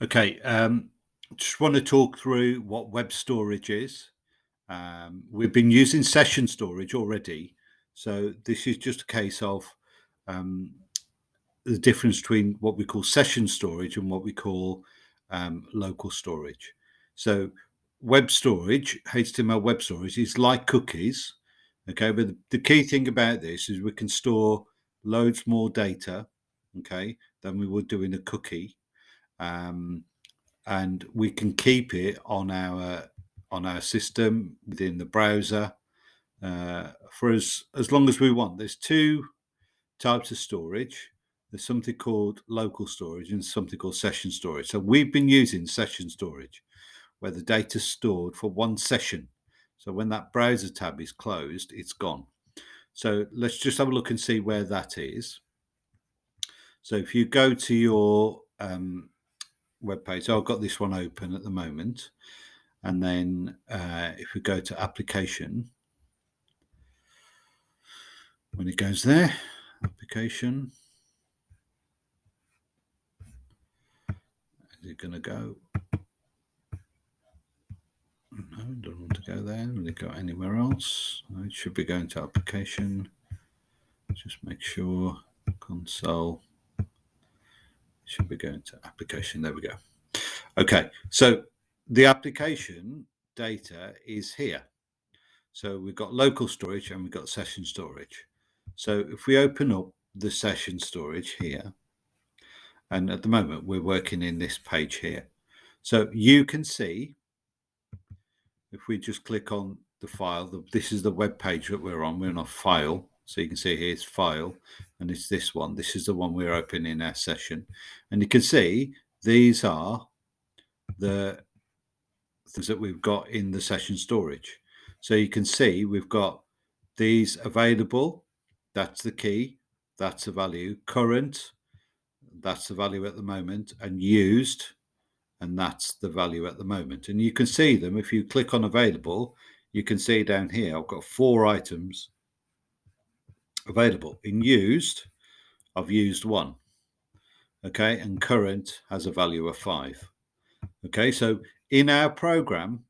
Okay, just want to talk through what web storage is. We've been using session storage already, so this is just a case of um, the difference between what we call session storage and what we call local storage. So, web storage, HTML web storage, is like cookies. Okay, but the key thing about this is we can store loads more data, okay, than we would do in a cookie. Um, and we can keep it on our system within the browser for as long as we want. There's two types of storage. There's something called local storage and something called session storage. So we've been using session storage, where the data is stored for one session. So when that browser tab is closed, it's gone. So let's just have a look and see where that is. So if you go to your web page, so I've got this one open at the moment. And then if we go to application, when it goes there, application, is it going to go? No, it doesn't want to go there. Will it go anywhere else? No, it should be going to application. Just make sure console should be going to application. There we go. Okay, so the application data is here. So we've got local storage and we've got session storage. So if we open up the session storage here, and at the moment we're working in this page here. So you can see, if we just click on the file, this is the web page that we're on a file. So you can see here's file, and it's this one. This is the one we're opening in our session. And you can see these are the things that we've got in the session storage. So you can see we've got these available. That's the key. That's the value. Current, that's the value at the moment. And used, and that's the value at the moment. And you can see them if you click on available. You can see down here I've got 4 items available. In used, I've used 1. Okay, and current has a value of 5. Okay, so in our program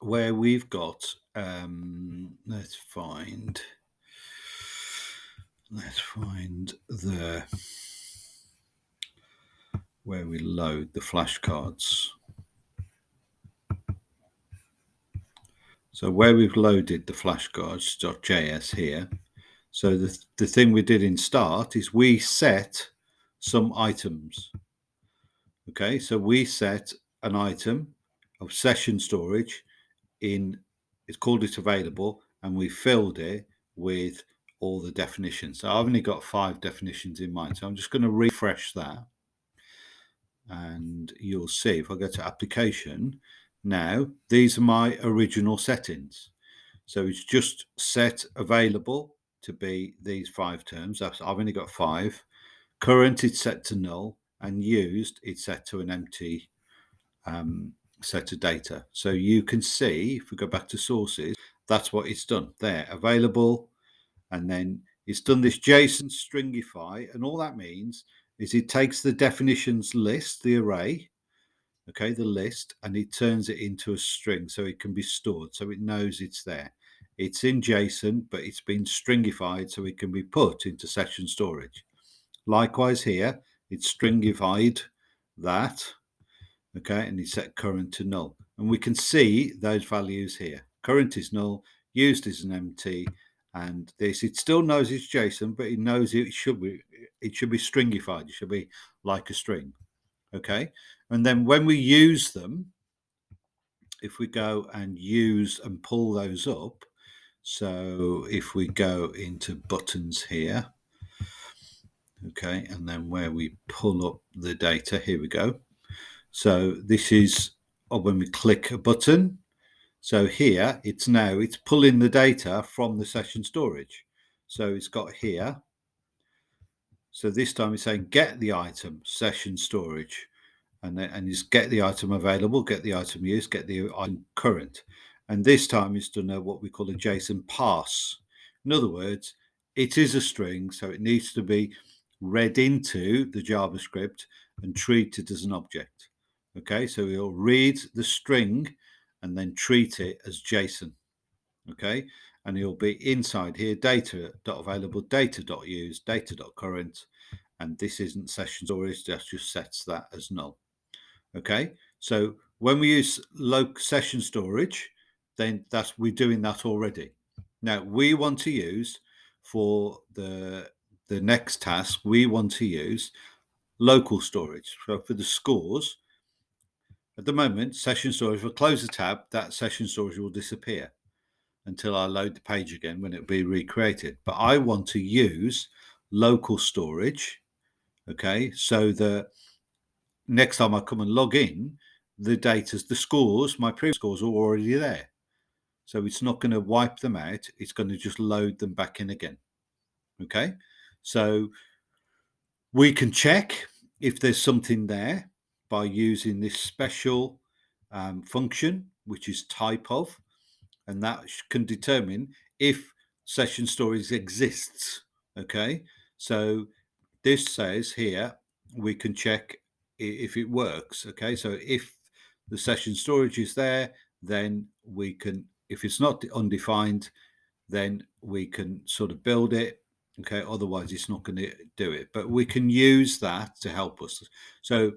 where we've got let's find the where we load the flashcards. So where we've loaded the flashcards.js here, so the thing we did in start is we set some items. Okay, so we set an item of session storage it's called it available, and we filled it with all the definitions. So I've only got 5 definitions in mind. So I'm just going to refresh that. And you'll see if I go to application, now these are my original settings. So it's just set available to be these 5 terms. I've only got 5. Current, it's set to null, and used, it's set to an empty set of data. So you can see, if we go back to sources, that's what it's done there, available, and then it's done this JSON stringify, and all that means is it takes the definitions list, the array, okay, the list, and it turns it into a string so it can be stored, so it knows it's there. It's in JSON, but it's been stringified so it can be put into session storage. Likewise here, it's stringified that, okay, and it's set current to null. And we can see those values here. Current is null, used is an empty, and this, it still knows it's JSON, but it knows it should be stringified. It should be like a string. Okay, and then when we use them, if we go and use and pull those up, so if we go into buttons here, okay, and then where we pull up the data, here we go. So this is when we click a button. So here it's pulling the data from the session storage. So it's got here. So this time it's saying get the item session storage, and it's get the item available, get the item used, get the item current. And this time it's done what we call a JSON parse. In other words, it is a string, so it needs to be read into the JavaScript and treated as an object. Okay, so we'll read the string and then treat it as JSON. Okay, and it'll be inside here, data.available, data.use, data.current, and this isn't session storage, that just sets that as null. Okay, so when we use local session storage, then we're doing that already. Now we want to use for the next task, we want to use local storage. So for the scores, at the moment, session storage will close the tab, that session storage will disappear until I load the page again when it will be recreated. But I want to use local storage, okay, so that next time I come and log in, the data's, the scores, my previous scores are already there. So it's not going to wipe them out. It's going to just load them back in again. Okay. So we can check if there's something there by using this special function, which is type of, and that can determine if session storage exists. Okay. So this says here, we can check if it works. Okay, so if the session storage is there, then we can, if it's not undefined, then we can sort of build it. Okay, otherwise it's not going to do it, but we can use that to help us. So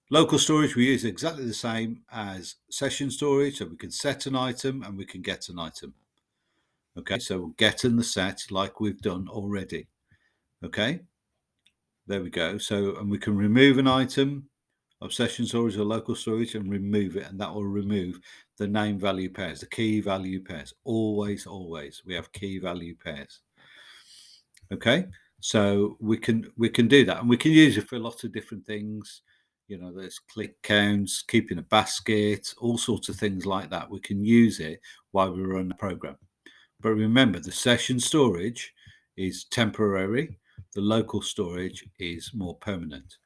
local storage, we use exactly the same as session storage. So we can set an item and we can get an item. Okay, so we'll get and the set like we've done already. Okay. There we go. So, and we can remove an item of session storage or local storage and remove it, and that will remove the name value pairs, the key value pairs. Always, we have key value pairs. Okay, so we can do that, and we can use it for lots of different things. You know, there's click counts, keeping a basket, all sorts of things like that. We can use it while we run the program. But remember, the session storage is temporary. The local storage is more permanent.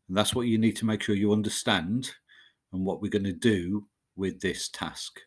And that's what you need to make sure you understand and what we're going to do with this task.